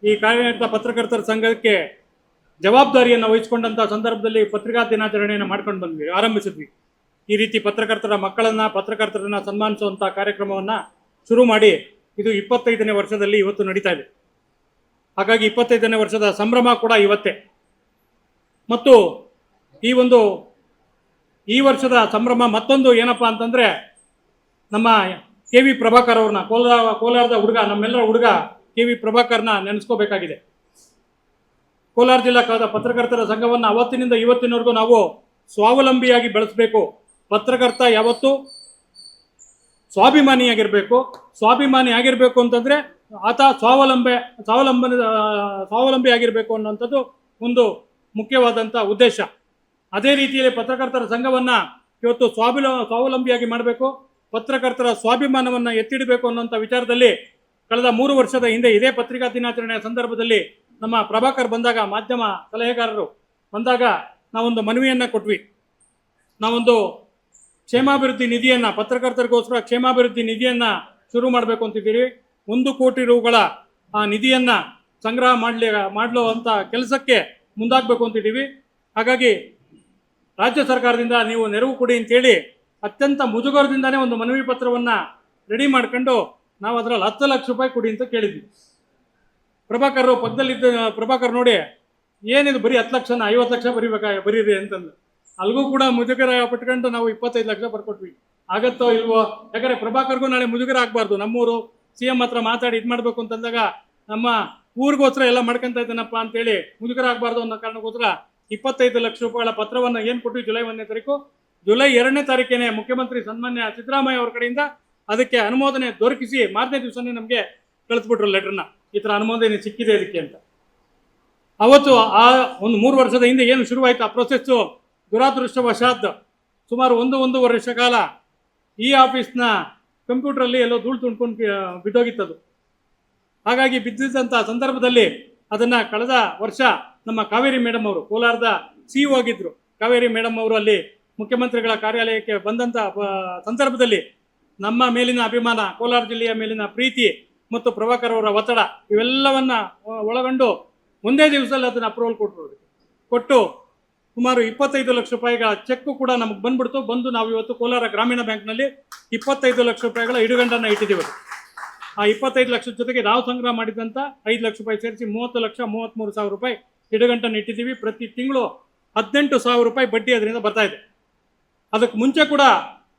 ಈ ಕಾರ್ಯನಿರತ ಪತ್ರಕರ್ತರ ಸಂಘಕ್ಕೆ ಜವಾಬ್ದಾರಿಯನ್ನು ವಹಿಸಿಕೊಂಡಂಥ ಸಂದರ್ಭದಲ್ಲಿ ಪತ್ರಿಕಾ ದಿನಾಚರಣೆಯನ್ನು ಮಾಡ್ಕೊಂಡು ಆರಂಭಿಸಿದ್ವಿ. ಈ ರೀತಿ ಪತ್ರಕರ್ತರನ್ನ ಸನ್ಮಾನಿಸುವಂಥ ಕಾರ್ಯಕ್ರಮವನ್ನು ಶುರು ಮಾಡಿ ಇದು 25ನೇ ವರ್ಷದಲ್ಲಿ ಇವತ್ತು ನಡೀತಾ ಇದೆ. ಹಾಗಾಗಿ 25ನೇ ವರ್ಷದ ಸಂಭ್ರಮ ಕೂಡ ಇವತ್ತೇ. ಮತ್ತು ಈ ವರ್ಷದ ಸಂಭ್ರಮ ಮತ್ತೊಂದು ಏನಪ್ಪ ಅಂತಂದರೆ, ನಮ್ಮ KV ಪ್ರಭಾಕರ್ ಅವ್ರನ್ನ, ಕೋಲಾರದ ಹುಡುಗ, ನಮ್ಮೆಲ್ಲರ ಹುಡುಗ KV ಪ್ರಭಾಕರ್ನ ನೆನೆಸ್ಕೋಬೇಕಾಗಿದೆ. ಕೋಲಾರ ಜಿಲ್ಲಾ ಪತ್ರಕರ್ತರ ಸಂಘವನ್ನು ಅವತ್ತಿನಿಂದ ಇವತ್ತಿನವರೆಗೂ ನಾವು ಸ್ವಾವಲಂಬಿಯಾಗಿ ಬೆಳೆಸಬೇಕು. ಪತ್ರಕರ್ತ ಯಾವತ್ತೂ ಸ್ವಾಭಿಮಾನಿ ಆಗಿರಬೇಕು ಅಂತಂದರೆ ಆತ ಸ್ವಾವಲಂಬಿ ಆಗಿರಬೇಕು ಅನ್ನೋಂಥದ್ದು ಒಂದು ಮುಖ್ಯವಾದಂಥ ಉದ್ದೇಶ. ಅದೇ ರೀತಿಯಲ್ಲಿ ಪತ್ರಕರ್ತರ ಸಂಘವನ್ನು ಇವತ್ತು ಸ್ವಾವಲಂಬಿಯಾಗಿ ಮಾಡಬೇಕು, ಪತ್ರಕರ್ತರ ಸ್ವಾಭಿಮಾನವನ್ನು ಎತ್ತಿಡಬೇಕು ಅನ್ನೋಂಥ ವಿಚಾರದಲ್ಲಿ ಕಳೆದ 3 ವರ್ಷದ ಹಿಂದೆ ಇದೇ ಪತ್ರಿಕಾ ದಿನಾಚರಣೆಯ ಸಂದರ್ಭದಲ್ಲಿ ನಮ್ಮ ಪ್ರಭಾಕರ್ ಬಂದಾಗ, ಮಾಧ್ಯಮ ಸಲಹೆಗಾರರು ಬಂದಾಗ ನಾವೊಂದು ಮನವಿಯನ್ನು ಕೊಟ್ವಿ. ನಾವೊಂದು ಕ್ಷೇಮಾಭಿವೃದ್ಧಿ ನಿಧಿಯನ್ನು, ಪತ್ರಕರ್ತರಿಗೋಸ್ಕರ ಕ್ಷೇಮಾಭಿವೃದ್ಧಿ ನಿಧಿಯನ್ನು ಶುರು ಮಾಡಬೇಕು ಅಂತಿದ್ದೀವಿ. 1 ಕೋಟಿ ರೂಗಳ ಆ ನಿಧಿಯನ್ನು ಸಂಗ್ರಹ ಮಾಡುವಂಥ ಕೆಲಸಕ್ಕೆ ಮುಂದಾಗಬೇಕು ಅಂತಿದ್ದೀವಿ. ಹಾಗಾಗಿ ರಾಜ್ಯ ಸರ್ಕಾರದಿಂದ ನೀವು ನೆರವು ಕೊಡಿ ಅಂತೇಳಿ ಅತ್ಯಂತ ಮುಜುಗರದಿಂದನೇ ಒಂದು ಮನವಿ ಪತ್ರವನ್ನು ರೆಡಿ ಮಾಡ್ಕೊಂಡು ನಾವು ಅದರಲ್ಲಿ 10 ಲಕ್ಷ ರೂಪಾಯಿ ಕೊಡಿ ಅಂತ ಕೇಳಿದ್ವಿ. ಪ್ರಭಾಕರ್ ನೋಡಿ, ಏನಿದು ಬರೀ 10 ಲಕ್ಷನ 50 ಲಕ್ಷ ಬರೀರಿ ಅಂತಂದು ಅಲ್ಲಿಗೂ ಕೂಡ ಮುಜುಗರ ಪಟ್ಕೊಂಡು ನಾವು 25 ಲಕ್ಷ ಬರ್ಕೊಟ್ವಿ. ಆಗತ್ತೋ ಇಲ್ವೋ? ಯಾಕಂದರೆ ಪ್ರಭಾಕರ್ಗೂ ನಾಳೆ ಮುಜುಗರ ಆಗಬಾರ್ದು. ನಮ್ಮೂರು CM ಹತ್ರ ಮಾತಾಡಿ ಇದು ಮಾಡಬೇಕು ಅಂತಂದಾಗ ನಮ್ಮ ಊರಿಗೋಸ್ಕರ ಎಲ್ಲ ಮಾಡ್ಕೊತಾ ಇದ್ದಾನಪ್ಪ ಅಂತೇಳಿ ಮುಜುಗರ ಆಗಬಾರ್ದು ಅನ್ನೋ ಕಾರಣಕ್ಕೋಸ್ಕರ 25 ಲಕ್ಷ ರೂಪಾಯಿಗಳ ಪತ್ರವನ್ನು ಏನು ಕೊಟ್ಟು ಜುಲೈ 1ನೇ ತಾರೀಕು, ಜುಲೈ 2ನೇ ತಾರೀಕೇನೆ ಮುಖ್ಯಮಂತ್ರಿ ಸನ್ಮಾನ್ಯ ಸಿದ್ದರಾಮಯ್ಯ ಅವ್ರ ಕಡೆಯಿಂದ ಅದಕ್ಕೆ ಅನುಮೋದನೆ ದೊರಕಿಸಿ ಮಾರನೇ ದಿವಸನೇ ನಮಗೆ ಕಳಿಸ್ಬಿಟ್ರು ಲೆಟರ್ನ, ಈ ಥರ ಅನುಮೋದನೆ ಸಿಕ್ಕಿದೆ ಅದಕ್ಕೆ ಅಂತ. ಅವತ್ತು ಆ ಒಂದು 3 ವರ್ಷದ ಹಿಂದೆ ಏನು ಶುರುವಾಯಿತು ಆ ಪ್ರೊಸೆಸ್ಸು, ದುರಾದೃಷ್ಟವಶಾತ್ ಸುಮಾರು 1.5 ವರ್ಷ ಕಾಲ ಈ ಆಫೀಸ್ನ ಕಂಪ್ಯೂಟ್ರಲ್ಲಿ ಎಲ್ಲೋ ಧೂಳು ತುಂಡ್ಕೊಂಡು ಬಿದ್ದೋಗಿತ್ತದು. ಹಾಗಾಗಿ ಬಿದ್ದಿದ್ದಂಥ ಸಂದರ್ಭದಲ್ಲಿ ಅದನ್ನು ಕಳೆದ ವರ್ಷ ನಮ್ಮ ಕಾವೇರಿ ಮೇಡಮ್ ಅವರು, ಕೋಲಾರದ CEO ಆಗಿದ್ದರು ಕಾವೇರಿ ಮೇಡಮ್ ಅವರು, ಅಲ್ಲಿ ಮುಖ್ಯಮಂತ್ರಿಗಳ ಕಾರ್ಯಾಲಯಕ್ಕೆ ಬಂದಂಥ ಸಂದರ್ಭದಲ್ಲಿ ನಮ್ಮ ಮೇಲಿನ ಅಭಿಮಾನ, ಕೋಲಾರ ಜಿಲ್ಲೆಯ ಮೇಲಿನ ಪ್ರೀತಿ ಮತ್ತು ಪ್ರಭಾಕರ್ ಅವರ ಒತ್ತಡ ಇವೆಲ್ಲವನ್ನು ಒಳಗೊಂಡು ಒಂದೇ ದಿವಸದಲ್ಲಿ ಅದನ್ನು ಅಪ್ರೂವಲ್ ಕೊಟ್ಟು ಸುಮಾರು 25 ಲಕ್ಷ ರೂಪಾಯಿಗಳ ಚೆಕ್ ಕೂಡ ನಮಗೆ ಬಂದು ನಾವು ಇವತ್ತು ಕೋಲಾರ ಗ್ರಾಮೀಣ ಬ್ಯಾಂಕ್ನಲ್ಲಿ 25 ಲಕ್ಷ ರೂಪಾಯಿಗಳ ಇಡುಗಂಡನ್ನು ಇಟ್ಟಿದ್ದೀವಿ. ಆ 25 ಲಕ್ಷದ ಜೊತೆಗೆ ನಾವು ಸಂಗ್ರಹ ಮಾಡಿದಂಥ 5 ಲಕ್ಷ ರೂಪಾಯಿ ಸೇರಿಸಿ 30,33,000 ರೂಪಾಯಿ ಇಡುಗಂಟನ್ನು ಇಟ್ಟಿದ್ದೀವಿ. ಪ್ರತಿ ತಿಂಗಳು 18,000 ರೂಪಾಯಿ ಬಡ್ಡಿ ಅದರಿಂದ ಬರ್ತಾ ಇದೆ. ಅದಕ್ಕೆ ಮುಂಚೆ ಕೂಡ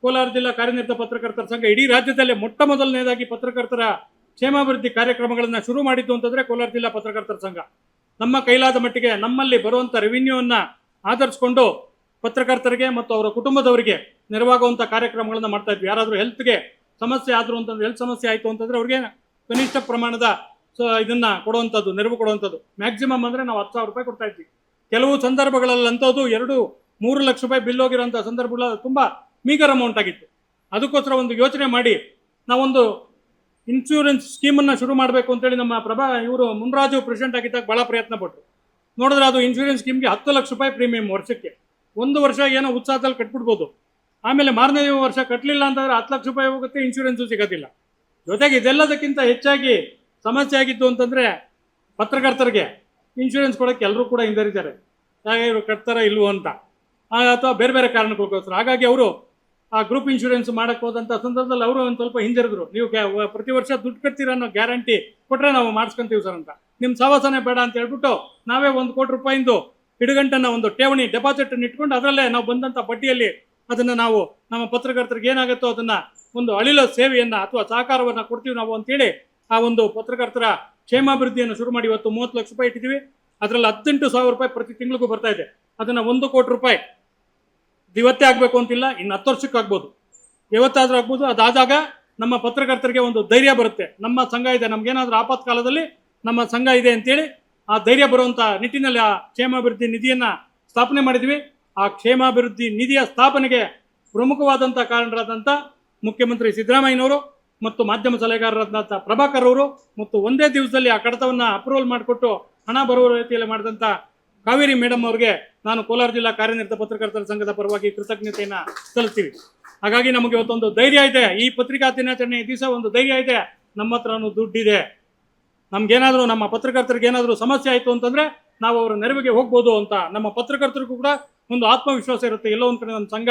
ಕೋಲಾರ ಜಿಲ್ಲಾ ಕಾರ್ಯನಿರತ ಪತ್ರಕರ್ತರ ಸಂಘ ಇಡೀ ರಾಜ್ಯದಲ್ಲೇ ಮೊಟ್ಟ ಮೊದಲನೇದಾಗಿ ಪತ್ರಕರ್ತರ ಕ್ಷೇಮಾಭಿವೃದ್ಧಿ ಕಾರ್ಯಕ್ರಮಗಳನ್ನು ಶುರು ಮಾಡಿದ್ದು ಅಂತಂದರೆ ಕೋಲಾರ ಜಿಲ್ಲಾ ಪತ್ರಕರ್ತರ ಸಂಘ. ನಮ್ಮ ಕೈಲಾದ ಮಟ್ಟಿಗೆ ನಮ್ಮಲ್ಲಿ ಬರುವಂಥ ರೆವಿನ್ಯೂವನ್ನು ಆಧರಿಸಿಕೊಂಡು ಪತ್ರಕರ್ತರಿಗೆ ಮತ್ತು ಅವರ ಕುಟುಂಬದವರಿಗೆ ನೆರವಾಗುವಂಥ ಕಾರ್ಯಕ್ರಮಗಳನ್ನು ಮಾಡ್ತಾ ಇದ್ವಿ. ಯಾರಾದರೂ ಹೆಲ್ತ್ಗೆ ಸಮಸ್ಯೆ ಆದರೂ ಅಂತಂದ್ರೆ, ಹೆಲ್ತ್ ಸಮಸ್ಯೆ ಆಯಿತು ಅಂತಂದರೆ ಅವ್ರಿಗೆ ಕನಿಷ್ಠ ಪ್ರಮಾಣದ ಇದನ್ನು ಕೊಡುವಂಥದ್ದು, ನೆರವು ಕೊಡುವಂಥದ್ದು. ಮ್ಯಾಕ್ಸಿಮಮ್ ಅಂದರೆ ನಾವು 10,000 ರೂಪಾಯಿ ಕೊಡ್ತಾ ಇದ್ವಿ. ಕೆಲವು ಸಂದರ್ಭಗಳಲ್ಲಂಥದ್ದು 2-3 ಲಕ್ಷ ರೂಪಾಯಿ ಬಿಲ್ ಹೋಗಿರೋಂಥ ಸಂದರ್ಭಗಳ ತುಂಬ ಮೀಗರ್ ಅಮೌಂಟ್ ಆಗಿತ್ತು. ಅದಕ್ಕೋಸ್ಕರ ಒಂದು ಯೋಚನೆ ಮಾಡಿ ನಾವೊಂದು ಇನ್ಶೂರೆನ್ಸ್ ಸ್ಕೀಮನ್ನು ಶುರು ಮಾಡಬೇಕು ಅಂತೇಳಿ ನಮ್ಮ ಇವರು ಮುನ್ರಾಜು ಪ್ರೆಸಿಡೆಂಟ್ ಆಗಿದ್ದಾಗ ಭಾಳ ಪ್ರಯತ್ನ ಪಟ್ಟರು. ನೋಡಿದ್ರೆ ಅದು ಇನ್ಶೂರೆನ್ಸ್ ಸ್ಕೀಮ್ಗೆ 10 ಲಕ್ಷ ರೂಪಾಯಿ ಪ್ರೀಮಿಯಂ ವರ್ಷಕ್ಕೆ. 1 ವರ್ಷ ಏನೋ ಉತ್ಸಾಹದಲ್ಲಿ ಕಟ್ಬಿಡ್ಬೋದು, ಆಮೇಲೆ ಮಾರನೇ ವರ್ಷ ಕಟ್ಟಲಿಲ್ಲ ಅಂತಂದರೆ 10 ಲಕ್ಷ ರೂಪಾಯಿ ಹೋಗುತ್ತೆ, ಇನ್ಶೂರೆನ್ಸು ಸಿಗೋದಿಲ್ಲ. ಜೊತೆಗೆ ಇದೆಲ್ಲದಕ್ಕಿಂತ ಹೆಚ್ಚಾಗಿ ಸಮಸ್ಯೆ ಆಗಿತ್ತು ಅಂತಂದರೆ ಪತ್ರಕರ್ತರಿಗೆ ಇನ್ಶೂರೆನ್ಸ್ ಕೊಡೋಕ್ಕೆ ಎಲ್ಲರೂ ಕೂಡ ಹಿಂದರಿದ್ದಾರೆ, ಹಾಗೆ ಇವರು ಕಟ್ತಾರ ಇಲ್ವೋ ಅಂತ, ಅಥವಾ ಬೇರೆ ಬೇರೆ ಕಾರಣಕ್ಕೋಸ್ಕರ. ಹಾಗಾಗಿ ಅವರು ಆ ಗ್ರೂಪ್ ಇನ್ಶೂರೆನ್ಸ್ ಮಾಡೋಕ್ಕೆ ಹೋದಂಥ ಸಂದರ್ಭದಲ್ಲಿ ಅವರು ಒಂದು ಸ್ವಲ್ಪ ಹಿಂಜರಿದ್ರು. ನೀವು ಪ್ರತಿ ವರ್ಷ ದುಡ್ಡು ಕಟ್ತೀರ ಅನ್ನೋ ಗ್ಯಾರಂಟಿ ಕೊಟ್ಟರೆ ನಾವು ಮಾಡಿಸ್ಕೊಂತೀವಿ ಸರ್ ಅಂತ. ನಿಮ್ಮ ಸವಾಸನೆ ಬೇಡ ಅಂತ ಹೇಳ್ಬಿಟ್ಟು ನಾವೇ 1 ಕೋಟಿ ರೂಪಾಯಿಂದು ಇಡುಗಂಟನ್ನು ಒಂದು ಠೇವಣಿ ಡೆಪಾಸಿಟನ್ನು ಇಟ್ಕೊಂಡು ಅದರಲ್ಲೇ ನಾವು ಬಂದಂಥ ಬಡ್ಡಿಯಲ್ಲಿ ಅದನ್ನು ನಾವು ನಮ್ಮ ಪತ್ರಕರ್ತರಿಗೆ ಏನಾಗುತ್ತೋ ಅದನ್ನು ಒಂದು ಅಳಿಲ ಸೇವೆಯನ್ನು ಅಥವಾ ಸಹಕಾರವನ್ನು ಕೊಡ್ತೀವಿ ನಾವು ಅಂತೇಳಿ ಆ ಒಂದು ಪತ್ರಕರ್ತರ ಕ್ಷೇಮಾಭಿವೃದ್ಧಿಯನ್ನು ಶುರು ಮಾಡಿ ಇವತ್ತು 30 ಲಕ್ಷ ರೂಪಾಯಿ ಇಟ್ಟಿದ್ದೀವಿ. ಅದರಲ್ಲಿ 18,000 ರೂಪಾಯಿ ಪ್ರತಿ ತಿಂಗಳಿಗೂ ಬರ್ತಾ ಇದೆ. ಅದನ್ನು 1 ಕೋಟಿ ರೂಪಾಯಿ ಇವತ್ತೇ ಆಗಬೇಕು ಅಂತಿಲ್ಲ, ಇನ್ನು 10 ವರ್ಷಕ್ಕೆ ಆಗ್ಬೋದು, ಯಾವತ್ತಾದರೂ ಆಗ್ಬೋದು. ಅದಾದಾಗ ನಮ್ಮ ಪತ್ರಕರ್ತರಿಗೆ ಒಂದು ಧೈರ್ಯ ಬರುತ್ತೆ, ನಮ್ಮ ಸಂಘ ಇದೆ, ನಮಗೇನಾದರೂ ಆಪತ್ಕಾಲದಲ್ಲಿ ನಮ್ಮ ಸಂಘ ಇದೆ ಅಂತೇಳಿ ಆ ಧೈರ್ಯ ಬರುವಂಥ ನಿಟ್ಟಿನಲ್ಲಿ ಆ ಕ್ಷೇಮಾಭಿವೃದ್ಧಿ ನಿಧಿಯನ್ನು ಸ್ಥಾಪನೆ ಮಾಡಿದ್ವಿ. ಆ ಕ್ಷೇಮಾಭಿವೃದ್ಧಿ ನಿಧಿಯ ಸ್ಥಾಪನೆಗೆ ಪ್ರಮುಖವಾದಂಥ ಕಾರಣರಾದಂಥ ಮುಖ್ಯಮಂತ್ರಿ ಸಿದ್ದರಾಮಯ್ಯನವರು ಮತ್ತು ಮಾಧ್ಯಮ ಸಲಹೆಗಾರರಾದಂಥ ಪ್ರಭಾಕರ್ ಅವರು ಮತ್ತು ಒಂದೇ ದಿವಸದಲ್ಲಿ ಆ ಕಡತವನ್ನು ಅಪ್ರೂವಲ್ ಮಾಡಿಕೊಟ್ಟು ಹಣ ಬರುವ ರೀತಿಯಲ್ಲಿ ಮಾಡಿದಂಥ ಕಾವೇರಿ ಮೇಡಮ್ ಅವ್ರಿಗೆ ನಾನು ಕೋಲಾರ ಜಿಲ್ಲಾ ಕಾರ್ಯನಿರತ ಪತ್ರಕರ್ತರ ಸಂಘದ ಪರವಾಗಿ ಕೃತಜ್ಞತೆಯನ್ನು ಸಲ್ಲಿಸ್ತೀವಿ. ಹಾಗಾಗಿ ನಮಗೆ ಇವತ್ತೊಂದು ಧೈರ್ಯ ಇದೆ, ಈ ಪತ್ರಿಕಾ ದಿನಾಚರಣೆ ದಿವಸ ಒಂದು ಧೈರ್ಯ ಇದೆ, ನಮ್ಮ ಹತ್ರನೂ ದುಡ್ಡಿದೆ, ನಮ್ಗೇನಾದರೂ ನಮ್ಮ ಪತ್ರಕರ್ತರಿಗೆ ಏನಾದರೂ ಸಮಸ್ಯೆ ಆಯಿತು ಅಂತಂದರೆ ನಾವು ಅವರ ನೆರವಿಗೆ ಹೋಗ್ಬೋದು ಅಂತ ನಮ್ಮ ಪತ್ರಕರ್ತರಿಗೂ ಕೂಡ ಒಂದು ಆತ್ಮವಿಶ್ವಾಸ ಇರುತ್ತೆ. ಎಲ್ಲೋ ಒಂದು ಕಡೆ ನಮ್ಮ ಸಂಘ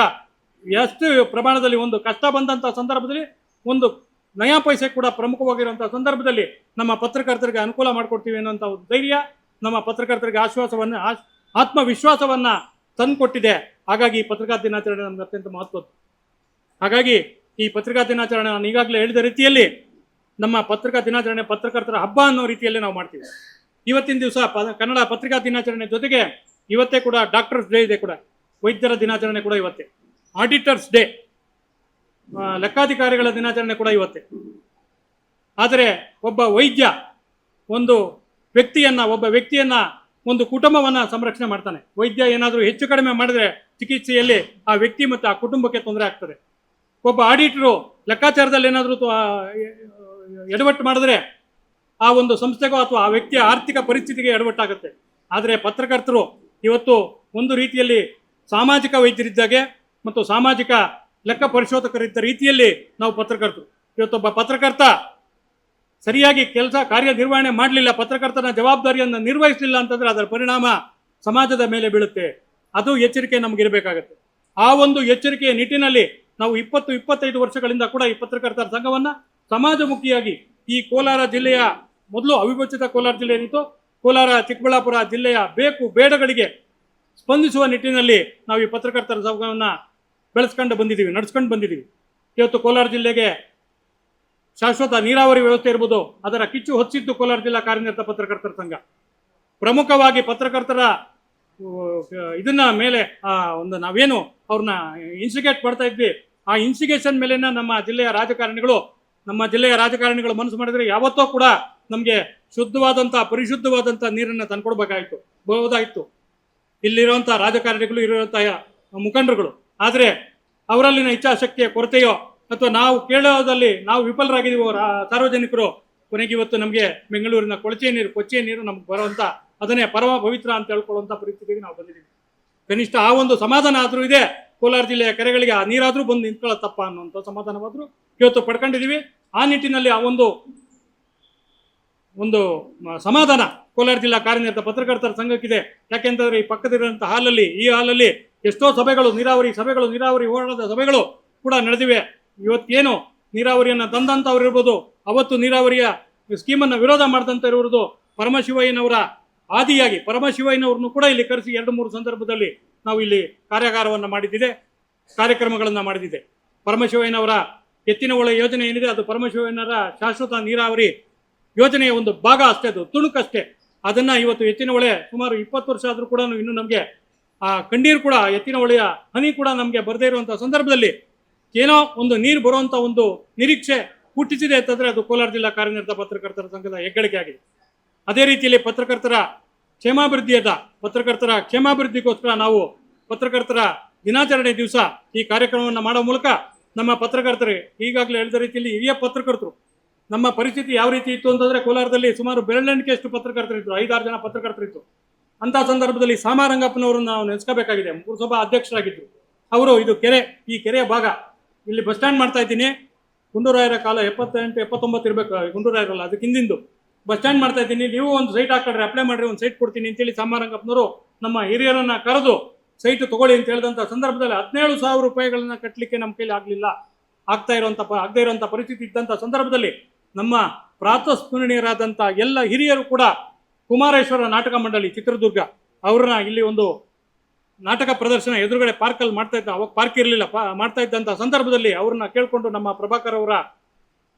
ಎಷ್ಟು ಪ್ರಮಾಣದಲ್ಲಿ ಒಂದು ಕಷ್ಟ ಬಂದಂಥ ಸಂದರ್ಭದಲ್ಲಿ ಒಂದು ನಯಾ ಪೈಸೆ ಕೂಡ ಪ್ರಮುಖವಾಗಿರುವಂಥ ಸಂದರ್ಭದಲ್ಲಿ ನಮ್ಮ ಪತ್ರಕರ್ತರಿಗೆ ಅನುಕೂಲ ಮಾಡಿಕೊಡ್ತೀವಿ ಅನ್ನೋಂಥ ಒಂದು ಧೈರ್ಯ ನಮ್ಮ ಪತ್ರಕರ್ತರಿಗೆ ಆತ್ಮವಿಶ್ವಾಸವನ್ನು ತಂದುಕೊಟ್ಟಿದೆ. ಹಾಗಾಗಿ ಈ ಪತ್ರಿಕಾ ದಿನಾಚರಣೆ ನಮ್ಗೆ ಅತ್ಯಂತ ಮಹತ್ವದ್ದು. ಹಾಗಾಗಿ ಈ ಪತ್ರಿಕಾ ದಿನಾಚರಣೆ ನಾನು ಈಗಾಗಲೇ ಹೇಳಿದ ರೀತಿಯಲ್ಲಿ ನಮ್ಮ ಪತ್ರಿಕಾ ದಿನಾಚರಣೆ ಪತ್ರಕರ್ತರ ಹಬ್ಬ ಅನ್ನೋ ರೀತಿಯಲ್ಲಿ ನಾವು ಮಾಡ್ತೀವಿ. ಇವತ್ತಿನ ದಿವಸ ಕನ್ನಡ ಪತ್ರಿಕಾ ದಿನಾಚರಣೆ ಜೊತೆಗೆ ಇವತ್ತೇ ಕೂಡ ಡಾಕ್ಟರ್ಸ್ ಡೇ ಇದೆ, ಕೂಡ ವೈದ್ಯರ ದಿನಾಚರಣೆ ಕೂಡ ಇವತ್ತೇ, ಆಡಿಟರ್ಸ್ ಡೇ, ಲೆಕ್ಕಾಧಿಕಾರಿಗಳ ದಿನಾಚರಣೆ ಕೂಡ ಇವತ್ತೇ. ಆದರೆ ಒಬ್ಬ ವೈದ್ಯ ಒಬ್ಬ ವ್ಯಕ್ತಿಯನ್ನ ಒಂದು ಕುಟುಂಬವನ್ನು ಸಂರಕ್ಷಣೆ ಮಾಡ್ತಾನೆ. ವೈದ್ಯ ಏನಾದರೂ ಹೆಚ್ಚು ಕಡಿಮೆ ಮಾಡಿದ್ರೆ ಚಿಕಿತ್ಸೆಯಲ್ಲಿ ಆ ವ್ಯಕ್ತಿ ಮತ್ತು ಆ ಕುಟುಂಬಕ್ಕೆ ತೊಂದರೆ ಆಗ್ತದೆ. ಒಬ್ಬ ಆಡಿಟರು ಲೆಕ್ಕಾಚಾರದಲ್ಲಿ ಏನಾದರೂ ಎಡವಟ್ಟು ಮಾಡಿದ್ರೆ ಆ ಒಂದು ಸಂಸ್ಥೆಗೋ ಅಥವಾ ಆ ವ್ಯಕ್ತಿಯ ಆರ್ಥಿಕ ಪರಿಸ್ಥಿತಿಗೆ ಎಡವಟ್ಟಾಗುತ್ತೆ. ಆದರೆ ಪತ್ರಕರ್ತರು ಇವತ್ತು ಒಂದು ರೀತಿಯಲ್ಲಿ ಸಾಮಾಜಿಕ ವೈದ್ಯರಿದ್ದಾಗೆ ಮತ್ತು ಸಾಮಾಜಿಕ ಲೆಕ್ಕ ಪರಿಶೋಧಕರಿದ್ದ ರೀತಿಯಲ್ಲಿ ನಾವು ಪತ್ರಕರ್ತರು. ಇವತ್ತೊಬ್ಬ ಪತ್ರಕರ್ತ ಸರಿಯಾಗಿ ಕಾರ್ಯನಿರ್ವಹಣೆ ಮಾಡಲಿಲ್ಲ, ಪತ್ರಕರ್ತನ ಜವಾಬ್ದಾರಿಯನ್ನು ನಿರ್ವಹಿಸಲಿಲ್ಲ ಅಂತಂದ್ರೆ ಅದರ ಪರಿಣಾಮ ಸಮಾಜದ ಮೇಲೆ ಬೀಳುತ್ತೆ. ಅದು ಎಚ್ಚರಿಕೆ ನಮಗಿರಬೇಕಾಗತ್ತೆ. ಆ ಒಂದು ಎಚ್ಚರಿಕೆಯ ನಿಟ್ಟಿನಲ್ಲಿ ನಾವು 20-25 ವರ್ಷಗಳಿಂದ ಕೂಡ ಈ ಪತ್ರಕರ್ತರ ಸಂಘವನ್ನು ಸಮಾಜಮುಖಿಯಾಗಿ ಈ ಕೋಲಾರ ಜಿಲ್ಲೆಯ ಮೊದಲು ಅವಿಭಜಿತ ಕೋಲಾರ ಜಿಲ್ಲೆ ಏನಿತ್ತು, ಕೋಲಾರ ಚಿಕ್ಕಬಳ್ಳಾಪುರ ಜಿಲ್ಲೆಯ ಬೇಕು ಬೇಡಗಳಿಗೆ ಸ್ಪಂದಿಸುವ ನಿಟ್ಟಿನಲ್ಲಿ ನಾವು ಈ ಪತ್ರಕರ್ತರ ಸಂಘವನ್ನು ನಡೆಸ್ಕೊಂಡು ಬಂದಿದ್ದೀವಿ. ಇವತ್ತು ಕೋಲಾರ ಜಿಲ್ಲೆಗೆ ಶಾಶ್ವತ ನೀರಾವರಿ ವ್ಯವಸ್ಥೆ ಇರ್ಬೋದು, ಅದರ ಕಿಚ್ಚು ಹೊಚ್ಚಿದ್ದು ಕೋಲಾರ ಜಿಲ್ಲಾ ಕಾರ್ಯನಿರತ ಪತ್ರಕರ್ತರ ಸಂಘ. ಪ್ರಮುಖವಾಗಿ ಪತ್ರಕರ್ತರ ಇದನ್ನ ಮೇಲೆ ಒಂದು ನಾವೇನು ಅವ್ರನ್ನ ಇನ್ಸಿಗೇಟ್ ಮಾಡ್ತಾ ಇದ್ವಿ, ಆ ಇನ್ಸಿಗೇಷನ್ ಮೇಲೆನ ನಮ್ಮ ಜಿಲ್ಲೆಯ ರಾಜಕಾರಣಿಗಳು ಮನಸ್ಸು ಮಾಡಿದ್ರೆ ಯಾವತ್ತೋ ಕೂಡ ನಮಗೆ ಪರಿಶುದ್ಧವಾದಂಥ ನೀರನ್ನು ತಂದ್ಕೊಡ್ಬೋದಾಯಿತು ಇಲ್ಲಿರುವಂಥ ರಾಜಕಾರಣಿಗಳು, ಇರುವಂತಹ ಮುಖಂಡರುಗಳು. ಆದರೆ ಅವರಲ್ಲಿನ ಇಚ್ಛಾಶಕ್ತಿಯ ಕೊರತೆಯೋ ಅಥವಾ ನಾವು ಕೇಳೋದಲ್ಲಿ ನಾವು ವಿಫಲರಾಗಿದ್ದೀವೋ ಸಾರ್ವಜನಿಕರು, ಕೊನೆಗೆ ಇವತ್ತು ನಮಗೆ ಬೆಂಗಳೂರಿನ ಕೊಚ್ಚೆ ನೀರು ನಮ್ಗೆ ಬರುವಂಥ ಅದನ್ನೇ ಪರಮ ಪವಿತ್ರ ಅಂತ ಹೇಳ್ಕೊಳ್ಳುವಂಥ ಪರಿಸ್ಥಿತಿಗೆ ನಾವು ಬಂದಿದ್ದೀವಿ. ಕನಿಷ್ಠ ಆ ಒಂದು ಸಮಾಧಾನ ಆದರೂ ಇದೆ. ಕೋಲಾರ ಜಿಲ್ಲೆಯ ಕೆರೆಗಳಿಗೆ ಆ ನೀರಾದರೂ ಬಂದು ನಿಂತ್ಕೊಳ್ಳೋತಪ್ಪ ಅನ್ನುವಂಥ ಸಮಾಧಾನವಾದರೂ ಇವತ್ತು ಪಡ್ಕೊಂಡಿದ್ದೀವಿ. ಆ ನಿಟ್ಟಿನಲ್ಲಿ ಆ ಒಂದು ಸಮಾಧಾನ ಕೋಲಾರ ಜಿಲ್ಲಾ ಕಾರ್ಯನಿರತ ಪತ್ರಕರ್ತರ ಸಂಘಕ್ಕಿದೆ. ಯಾಕೆಂತಂದ್ರೆ ಈ ಪಕ್ಕದಿರುವಂಥ ಈ ಹಾಲಲ್ಲಿ ಎಷ್ಟೋ ಸಭೆಗಳು, ನೀರಾವರಿ ಹೋರಾಟದ ಸಭೆಗಳು ಕೂಡ ನಡೆದಿವೆ. ಇವತ್ತೇನು ನೀರಾವರಿಯನ್ನು ತಂದಂಥವ್ರು ಇರ್ಬೋದು, ಅವತ್ತು ನೀರಾವರಿಯ ಸ್ಕೀಮನ್ನು ವಿರೋಧ ಮಾಡಿದಂಥ ಇರುವುದು ಪರಮಶಿವಯ್ಯನವರ ಆದಿಯಾಗಿ ಪರಮಶಿವಯ್ಯನವ್ರನ್ನು ಕೂಡ ಇಲ್ಲಿ ಕರೆಸಿ 2-3 ಸಂದರ್ಭದಲ್ಲಿ ನಾವು ಇಲ್ಲಿ ಕಾರ್ಯಕ್ರಮಗಳನ್ನು ಮಾಡಿದ್ದೆ. ಪರಮಶಿವಯ್ಯನವರ ಎತ್ತಿನ ಹೊಳೆ ಯೋಜನೆ ಏನಿದೆ, ಅದು ಪರಮಶಿವಯ್ಯನವರ ಶಾಶ್ವತ ನೀರಾವರಿ ಯೋಜನೆಯ ಒಂದು ಭಾಗ ಅಷ್ಟೇ, ಅದು ತುಣುಕಷ್ಟೇ. ಅದನ್ನು ಇವತ್ತು ಎತ್ತಿನ ಹೊಳೆ ಸುಮಾರು 20 ವರ್ಷ ಆದರೂ ಕೂಡ ಇನ್ನೂ ನಮಗೆ ಆ ಕಣ್ಣೀರು ಕೂಡ, ಎತ್ತಿನ ಹೊಳೆಯ ಹನಿ ಕೂಡ ನಮಗೆ ಬರದೇ ಇರುವಂಥ ಸಂದರ್ಭದಲ್ಲಿ ಏನೋ ಒಂದು ನೀರು ಬರುವಂಥ ಒಂದು ನಿರೀಕ್ಷೆ ಹುಟ್ಟಿಸಿದೆ ಅಂತಂದರೆ ಅದು ಕೋಲಾರ ಜಿಲ್ಲಾ ಕಾರ್ಯನಿರತ ಪತ್ರಕರ್ತರ ಸಂಘದ ಹೆಗ್ಗಳಿಕೆ ಆಗಿದೆ. ಅದೇ ರೀತಿಯಲ್ಲಿ ಪತ್ರಕರ್ತರ ಕ್ಷೇಮಾಭಿವೃದ್ಧಿಗೋಸ್ಕರ ನಾವು ಪತ್ರಕರ್ತರ ದಿನಾಚರಣೆ ದಿವಸ ಈ ಕಾರ್ಯಕ್ರಮವನ್ನು ಮಾಡೋ ಮೂಲಕ ನಮ್ಮ ಪತ್ರಕರ್ತರಿಗೆ ಈಗಾಗಲೇ ಹೇಳಿದ ರೀತಿಯಲ್ಲಿ ಹಿರಿಯ ಪತ್ರಕರ್ತರು, ನಮ್ಮ ಪರಿಸ್ಥಿತಿ ಯಾವ ರೀತಿ ಇತ್ತು ಅಂತಂದರೆ ಕೋಲಾರದಲ್ಲಿ ಸುಮಾರು ಬೆರಳೆಣಿಕೆಯಷ್ಟು ಪತ್ರಕರ್ತರಿದ್ದರು, 5-6 ಜನ ಪತ್ರಕರ್ತರಿತ್ತು. ಅಂಥ ಸಂದರ್ಭದಲ್ಲಿ ಸಾಮಾರಂಗಪ್ಪನವರನ್ನು ನಾವು ನೆನೆಸ್ಕೋಬೇಕಾಗಿದೆ. ಪುರಸಭಾ ಅಧ್ಯಕ್ಷರಾಗಿದ್ದರು ಅವರು. ಈ ಕೆರೆಯ ಭಾಗ, ಇಲ್ಲಿ ಬಸ್ ಸ್ಟ್ಯಾಂಡ್ ಮಾಡ್ತಾ ಇದ್ದೀನಿ, ಗುಂಡೂರಾಯರ ಕಾಲ 78-79 ಇರಬೇಕು, ಗುಂಡೂರಾಯರಲ್ಲ ಅದಕ್ಕೆ ಹಿಂದಿಂದು ಬಸ್ ಸ್ಟ್ಯಾಂಡ್ ಮಾಡ್ತಾ ಇದ್ದೀನಿ, ನೀವು ಒಂದು ಸೈಟ್ ಹಾಕೊಂಡ್ರೆ ಅಪ್ಲೈ ಮಾಡ್ರಿ, ಒಂದು ಸೈಟ್ ಕೊಡ್ತೀನಿ ಅಂತೇಳಿ ಸಾಮಾರಂಗಪ್ಪನವರು ನಮ್ಮ ಹಿರಿಯರನ್ನ ಕರೆದು ಸೈಟ್ ತಗೊಳ್ಳಿ ಅಂತ ಹೇಳಿದಂಥ ಸಂದರ್ಭದಲ್ಲಿ 17,000 ರೂಪಾಯಿಗಳನ್ನ ಕಟ್ಟಲಿಕ್ಕೆ ನಮ್ಮ ಕೈಲಿ ಆಗದೇ ಇರುವಂಥ ಪರಿಸ್ಥಿತಿ ಇದ್ದಂಥ ಸಂದರ್ಭದಲ್ಲಿ ನಮ್ಮ ಪ್ರಾತಸ್ಮರಣೀಯರಾದಂಥ ಎಲ್ಲ ಹಿರಿಯರು ಕೂಡ ಕುಮಾರೇಶ್ವರ ನಾಟಕ ಮಂಡಳಿ ಚಿತ್ರದುರ್ಗ ಅವ್ರನ್ನ ಇಲ್ಲಿ ಒಂದು ನಾಟಕ ಪ್ರದರ್ಶನ ಎದುರುಗಡೆ ಪಾರ್ಕಲ್ಲಿ ಅವಾಗ ಪಾರ್ಕ್ ಇರಲಿಲ್ಲ, ಮಾಡ್ತಾ ಇದ್ದಂಥ ಸಂದರ್ಭದಲ್ಲಿ ಅವ್ರನ್ನ ಕೇಳಿಕೊಂಡು ನಮ್ಮ ಪ್ರಭಾಕರ್ ಅವರ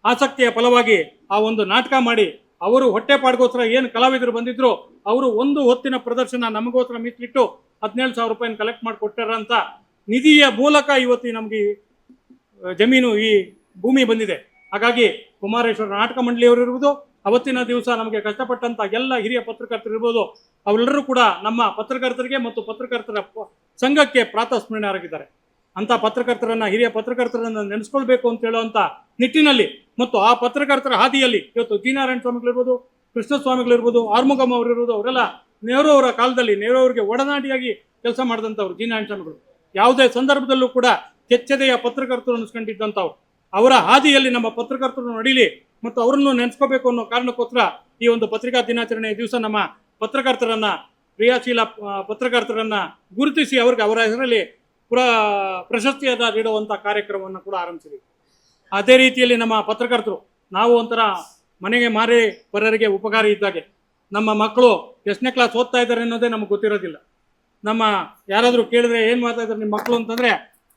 ಆಸಕ್ತಿಯ ಫಲವಾಗಿ ಆ ಒಂದು ನಾಟಕ ಮಾಡಿ ಅವರು ಹೊಟ್ಟೆಪಾಡಿಗೋಸ್ಕರ ಏನು ಕಲಾವಿದರು ಬಂದಿದ್ರು ಅವರು ಒಂದು ಹೊತ್ತಿನ ಪ್ರದರ್ಶನ ನಮಗೋಸ್ಕರ ಮೀಸಲಿಟ್ಟು 17,000 ರೂಪಾಯಿನ ಕಲೆಕ್ಟ್ ಮಾಡಿ ಕೊಟ್ಟಾರಂತ ನಿಧಿಯ ಮೂಲಕ ಇವತ್ತು ನಮಗೆ ಜಮೀನು ಈ ಭೂಮಿ ಬಂದಿದೆ. ಹಾಗಾಗಿ ಕುಮಾರೇಶ್ವರ ನಾಟಕ ಮಂಡಳಿಯವರು ಇರ್ಬೋದು, ಅವತ್ತಿನ ದಿವಸ ನಮಗೆ ಕಷ್ಟಪಟ್ಟಂತ ಎಲ್ಲ ಹಿರಿಯ ಪತ್ರಕರ್ತರು ಇರ್ಬೋದು, ಅವರೆಲ್ಲರೂ ಕೂಡ ನಮ್ಮ ಪತ್ರಕರ್ತರಿಗೆ ಮತ್ತು ಪತ್ರಕರ್ತರ ಸಂಘಕ್ಕೆ ಪ್ರಾತಸ್ಮರಣೀಯರಾಗಿದ್ದಾರೆ. ಅಂತ ಹಿರಿಯ ಪತ್ರಕರ್ತರನ್ನ ನೆನೆಸ್ಕೊಳ್ಬೇಕು ಅಂತ ಹೇಳುವಂತ ನಿಟ್ಟಿನಲ್ಲಿ ಮತ್ತು ಆ ಪತ್ರಕರ್ತರ ಹಾದಿಯಲ್ಲಿ ಇವತ್ತು ಜಿ ನಾರಾಯಣ ಸ್ವಾಮಿಗಳಿರ್ಬೋದು, ಕೃಷ್ಣಸ್ವಾಮಿಗಳಿರ್ಬೋದು, ಆರ್ಮುಗಮ್ ಅವರಿರ್ಬೋದು, ಅವರೆಲ್ಲ ನೆಹರು ಅವರ ಕಾಲದಲ್ಲಿ ನೆಹರು ಅವರಿಗೆ ಒಡನಾಡಿಯಾಗಿ ಕೆಲಸ ಮಾಡಿದಂಥವ್ರು ಜಿ ನಾರಾಯಣ ಸ್ವಾಮಿಗಳು. ಯಾವುದೇ ಸಂದರ್ಭದಲ್ಲೂ ಕೂಡ ಕೆಚ್ಚೆದೆಯ ಪತ್ರಕರ್ತರು ಅನಿಸ್ಕೊಂಡಿದ್ದಂಥವ್ರು. ಅವರ ಹಾದಿಯಲ್ಲಿ ನಮ್ಮ ಪತ್ರಕರ್ತರು ನಡೀಲಿ ಮತ್ತು ಅವರನ್ನು ನೆನೆಸ್ಕೋಬೇಕು ಅನ್ನೋ ಕಾರಣಕ್ಕೋಸ್ಕರ ಈ ಒಂದು ಪತ್ರಿಕಾ ದಿನಾಚರಣೆಯ ದಿವಸ ನಮ್ಮ ಪತ್ರಕರ್ತರನ್ನ, ಕ್ರಿಯಾಶೀಲ ಪತ್ರಕರ್ತರನ್ನ ಗುರುತಿಸಿ ಅವರಿಗೆ ಅವರ ಹೆಸರಲ್ಲಿ ಪ್ರಶಸ್ತಿಯಾದ ನೀಡುವಂಥ ಕಾರ್ಯಕ್ರಮವನ್ನು ಕೂಡ ಆರಂಭಿಸಿದ್ವಿ. ಅದೇ ರೀತಿಯಲ್ಲಿ ನಮ್ಮ ಪತ್ರಕರ್ತರು ನಾವು ಒಂಥರ ಮನೆಗೆ ಮಾರಿ ಪರರಿಗೆ ಉಪಕಾರಿ ಇದ್ದಾಗೆ. ನಮ್ಮ ಮಕ್ಕಳು ಎಷ್ಟನೇ ಕ್ಲಾಸ್ ಓದ್ತಾ ಇದ್ದಾರೆ ಅನ್ನೋದೇ ನಮಗೆ ಗೊತ್ತಿರೋದಿಲ್ಲ. ನಮ್ಮ ಯಾರಾದರೂ ಕೇಳಿದ್ರೆ ಏನು ಮಾಡ್ತಾ ಇದ್ದಾರೆ ನಿಮ್ಮ ಮಕ್ಕಳು ಅಂತಂದರೆ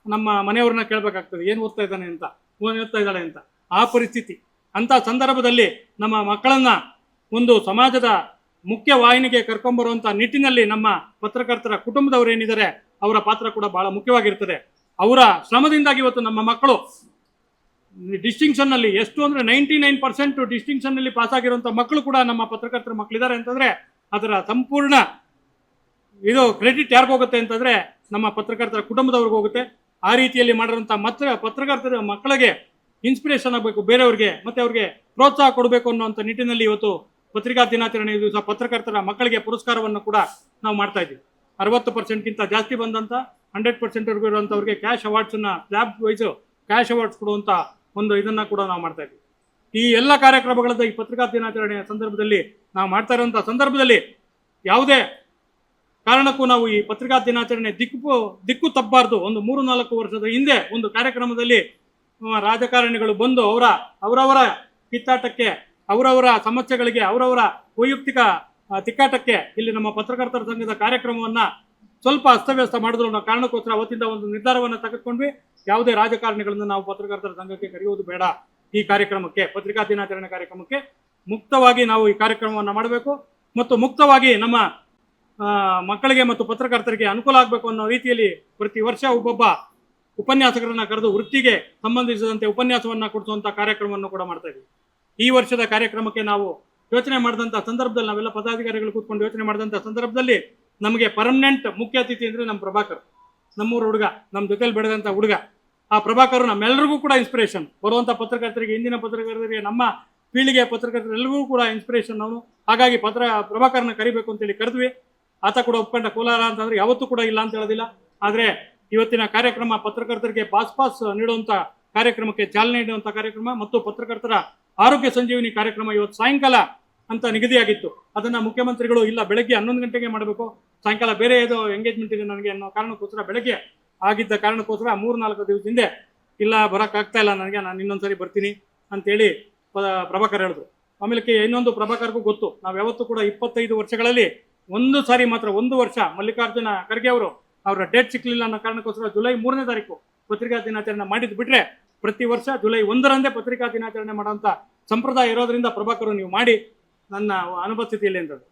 ನಮ್ಮ ಮನೆಯವ್ರನ್ನ ಕೇಳಬೇಕಾಗ್ತದೆ, ಏನು ಓದ್ತಾ ಇದ್ದಾನೆ ಅಂತ, ಓದ್ತಾ ಇದ್ದಾಳೆ ಅಂತ. ಆ ಪರಿಸ್ಥಿತಿ. ಅಂಥ ಸಂದರ್ಭದಲ್ಲಿ ನಮ್ಮ ಮಕ್ಕಳನ್ನು ಒಂದು ಸಮಾಜದ ಮುಖ್ಯ ವಾಹಿನಿಗೆ ಕರ್ಕೊಂಬರುವಂಥ ನಿಟ್ಟಿನಲ್ಲಿ ನಮ್ಮ ಪತ್ರಕರ್ತರ ಕುಟುಂಬದವರು ಏನಿದ್ದಾರೆ ಅವರ ಪಾತ್ರ ಕೂಡ ಬಹಳ ಮುಖ್ಯವಾಗಿರ್ತದೆ. ಅವರ ಶ್ರಮದಿಂದಾಗಿ ಇವತ್ತು ನಮ್ಮ ಮಕ್ಕಳು ಡಿಸ್ಟಿಂಕ್ಷನ್ನಲ್ಲಿ ಎಷ್ಟು ಅಂದರೆ 99% ಡಿಸ್ಟಿಂಕ್ಷನ್ನಲ್ಲಿ ಪಾಸ್ ಆಗಿರುವಂಥ ಮಕ್ಕಳು ಕೂಡ ನಮ್ಮ ಪತ್ರಕರ್ತರ ಮಕ್ಕಳಿದ್ದಾರೆ ಅಂತಂದರೆ ಅದರ ಸಂಪೂರ್ಣ ಇದು ಕ್ರೆಡಿಟ್ ಯಾರಿಗೋಗುತ್ತೆ ಹೋಗುತ್ತೆ ಅಂತಂದರೆ ನಮ್ಮ ಪತ್ರಕರ್ತರ ಕುಟುಂಬದವ್ರಿಗೆ ಹೋಗುತ್ತೆ. ಆ ರೀತಿಯಲ್ಲಿ ಮಾಡಿರುವಂಥ ಪತ್ರಕರ್ತರ ಮಕ್ಕಳಿಗೆ ಇನ್ಸ್ಪಿರೇಷನ್ ಆಗಬೇಕು ಬೇರೆಯವ್ರಿಗೆ, ಮತ್ತು ಅವ್ರಿಗೆ ಪ್ರೋತ್ಸಾಹ ಕೊಡಬೇಕು ಅನ್ನೋಂಥ ನಿಟ್ಟಿನಲ್ಲಿ ಇವತ್ತು ಪತ್ರಿಕಾ ದಿನಾಚರಣೆ ದಿವಸ ಪತ್ರಕರ್ತರ ಮಕ್ಕಳಿಗೆ ಪುರಸ್ಕಾರವನ್ನು ಕೂಡ ನಾವು ಮಾಡ್ತಾ ಇದ್ದೀವಿ. 60%ಗಿಂತ ಜಾಸ್ತಿ ಬಂದಂಥ 100%ವರೆಗೂ ಇರುವಂಥವ್ರಿಗೆ ಕ್ಯಾಶ್ ಅವಾರ್ಡ್ಸನ್ನು ಸ್ಲ್ಯಾಬ್ ವೈಸು ಕ್ಯಾಶ್ ಅವಾರ್ಡ್ಸ್ ಕೊಡುವಂಥ ಒಂದು ಇದನ್ನು ಕೂಡ ನಾವು ಮಾಡ್ತಾ ಇದ್ದೀವಿ. ಈ ಎಲ್ಲ ಕಾರ್ಯಕ್ರಮಗಳನ್ನ ಈ ಪತ್ರಿಕಾ ದಿನಾಚರಣೆಯ ಸಂದರ್ಭದಲ್ಲಿ ನಾವು ಮಾಡ್ತಾ ಇರುವಂಥ ಸಂದರ್ಭದಲ್ಲಿ ಯಾವುದೇ ಕಾರಣಕ್ಕೂ ನಾವು ಈ ಪತ್ರಿಕಾ ದಿನಾಚರಣೆ ದಿಕ್ಕು ತಪ್ಪಬಾರ್ದು. ಒಂದು 3-4 ವರ್ಷದ ಹಿಂದೆ ಒಂದು ಕಾರ್ಯಕ್ರಮದಲ್ಲಿ ರಾಜಕಾರಣಿಗಳು ಬಂದು ಅವರವರ ಕಿತ್ತಾಟಕ್ಕೆ, ಅವರವರ ಸಮಸ್ಯೆಗಳಿಗೆ, ಅವರವರ ವೈಯಕ್ತಿಕ ತಿಕ್ಕಾಟಕ್ಕೆ ಇಲ್ಲಿ ನಮ್ಮ ಪತ್ರಕರ್ತರ ಸಂಘದ ಕಾರ್ಯಕ್ರಮವನ್ನು ಸ್ವಲ್ಪ ಅಸ್ತವ್ಯಸ್ತ ಮಾಡಿದ್ರು ಅನ್ನೋ ಕಾರಣಕ್ಕೋಸ್ಕರ ಅವತ್ತಿಂದ ಒಂದು ನಿರ್ಧಾರವನ್ನು ತೆಗೆದುಕೊಂಡ್ವಿ. ಯಾವುದೇ ರಾಜಕಾರಣಿಗಳನ್ನು ನಾವು ಪತ್ರಕರ್ತರ ಸಂಘಕ್ಕೆ ಕರೆಯುವುದು ಬೇಡ. ಈ ಕಾರ್ಯಕ್ರಮಕ್ಕೆ, ಪತ್ರಿಕಾ ದಿನಾಚರಣೆ ಕಾರ್ಯಕ್ರಮಕ್ಕೆ ಮುಕ್ತವಾಗಿ ನಾವು ಈ ಕಾರ್ಯಕ್ರಮವನ್ನು ಮಾಡಬೇಕು ಮತ್ತು ಮುಕ್ತವಾಗಿ ನಮ್ಮ ಮಕ್ಕಳಿಗೆ ಮತ್ತು ಪತ್ರಕರ್ತರಿಗೆ ಅನುಕೂಲ ಆಗಬೇಕು ಅನ್ನೋ ರೀತಿಯಲ್ಲಿ ಪ್ರತಿ ವರ್ಷ ಒಬ್ಬೊಬ್ಬ ಉಪನ್ಯಾಸಕರನ್ನ ಕರೆದು ವೃತ್ತಿಗೆ ಸಂಬಂಧಿಸಿದಂತೆ ಉಪನ್ಯಾಸವನ್ನು ಕೊಡಿಸುವಂಥ ಕಾರ್ಯಕ್ರಮವನ್ನು ಕೂಡ ಮಾಡ್ತಾ ಇದ್ದೀವಿ. ಈ ವರ್ಷದ ಕಾರ್ಯಕ್ರಮಕ್ಕೆ ನಾವು ಯೋಚನೆ ಮಾಡಿದಂಥ ಸಂದರ್ಭದಲ್ಲಿ, ನಾವೆಲ್ಲ ಪದಾಧಿಕಾರಿಗಳು ಕೂತ್ಕೊಂಡು ಯೋಚನೆ ಮಾಡಿದಂಥ ಸಂದರ್ಭದಲ್ಲಿ ನಮಗೆ ಪರ್ಮನೆಂಟ್ ಮುಖ್ಯ ಅತಿಥಿ ಅಂದರೆ ನಮ್ಮ ಪ್ರಭಾಕರ್, ನಮ್ಮೂರು ಹುಡುಗ, ನಮ್ಮ ಜೊತೆಲಿ ಬೆಳೆದಂಥ ಹುಡುಗ. ಆ ಪ್ರಭಾಕರ್ ನಮ್ಮೆಲ್ಲರಿಗೂ ಕೂಡ ಇನ್ಸ್ಪಿರೇಷನ್. ಬರುವಂಥ ಪತ್ರಕರ್ತರಿಗೆ, ಹಿಂದಿನ ಪತ್ರಕರ್ತರಿಗೆ, ನಮ್ಮ ಪೀಳಿಗೆಯ ಪತ್ರಕರ್ತರೆಲ್ಲರಿಗೂ ಕೂಡ ಇನ್ಸ್ಪಿರೇಷನ್ ಅವನು. ಹಾಗಾಗಿ ಪ್ರಭಾಕರ್ನ ಕರಿಬೇಕು ಅಂತೇಳಿ ಕರೆದ್ವಿ. ಆತ ಕೂಡ ಒಪ್ಕೊಂಡ. ಕೋಲಾರ ಅಂತಂದರೆ ಯಾವತ್ತೂ ಕೂಡ ಇಲ್ಲ ಅಂತ ಹೇಳೋದಿಲ್ಲ. ಆದರೆ ಇವತ್ತಿನ ಕಾರ್ಯಕ್ರಮ ಪತ್ರಕರ್ತರಿಗೆ ಪಾಸ್ ನೀಡುವಂಥ ಕಾರ್ಯಕ್ರಮಕ್ಕೆ ಚಾಲನೆ ನೀಡುವಂಥ ಕಾರ್ಯಕ್ರಮ ಮತ್ತು ಪತ್ರಕರ್ತರ ಆರೋಗ್ಯ ಸಂಜೀವಿನಿ ಕಾರ್ಯಕ್ರಮ ಇವತ್ತು ಸಾಯಂಕಾಲ ಅಂತ ನಿಗದಿಯಾಗಿತ್ತು. ಅದನ್ನು ಮುಖ್ಯಮಂತ್ರಿಗಳು ಇಲ್ಲ ಬೆಳಗ್ಗೆ 11 ಗಂಟೆಗೆ ಮಾಡಬೇಕು, ಸಾಯಂಕಾಲ ಬೇರೆ ಏನೋ ಎಂಗೇಜ್ಮೆಂಟ್ ಇದೆ ನನಗೆ ಅನ್ನೋ ಕಾರಣಕ್ಕೋಸ್ಕರ ಬೆಳಗ್ಗೆ ಆಗಿದ್ದ ಕಾರಣಕ್ಕೋಸ್ಕರ 3-4 ದಿವಸ ಹಿಂದೆ ಇಲ್ಲ ಬರೋಕ್ಕಾಗ್ತಾ ಇಲ್ಲ ನನಗೆ, ನಾನು ಇನ್ನೊಂದ್ಸರಿ ಬರ್ತೀನಿ ಅಂತೇಳಿ ಪ್ರಭಾಕರ್ ಹೇಳಿದ್ರು. ಆಮೇಲೆ ಇನ್ನೊಂದು ಪ್ರಭಾಕರ್ಗೂ ಗೊತ್ತು, ನಾವು ಯಾವತ್ತೂ ಕೂಡ 25 ವರ್ಷಗಳಲ್ಲಿ ಒಂದು ಸಾರಿ ಮಾತ್ರ, ಒಂದು ವರ್ಷ ಮಲ್ಲಿಕಾರ್ಜುನ ಖರ್ಗೆ ಅವರ ಡೇಟ್ ಸಿಕ್ಕಲಿಲ್ಲ ಅನ್ನೋ ಕಾರಣಕ್ಕೋಸ್ಕರ ಜುಲೈ 3ನೇ ತಾರೀಕು ಪತ್ರಿಕಾ ದಿನಾಚರಣೆ ಮಾಡಿದ್ದು ಬಿಟ್ಟರೆ ಪ್ರತಿ ವರ್ಷ ಜುಲೈ 1ರಂದೇ ಪತ್ರಿಕಾ ದಿನಾಚರಣೆ ಮಾಡೋಂಥ ಸಂಪ್ರದಾಯ ಇರೋದ್ರಿಂದ ಪ್ರಭಾಕರ್ ನೀವು ಮಾಡಿ ನನ್ನ ಅನುಪಸ್ಥಿತಿಯಲ್ಲಿ ಅಂತದ್ದು.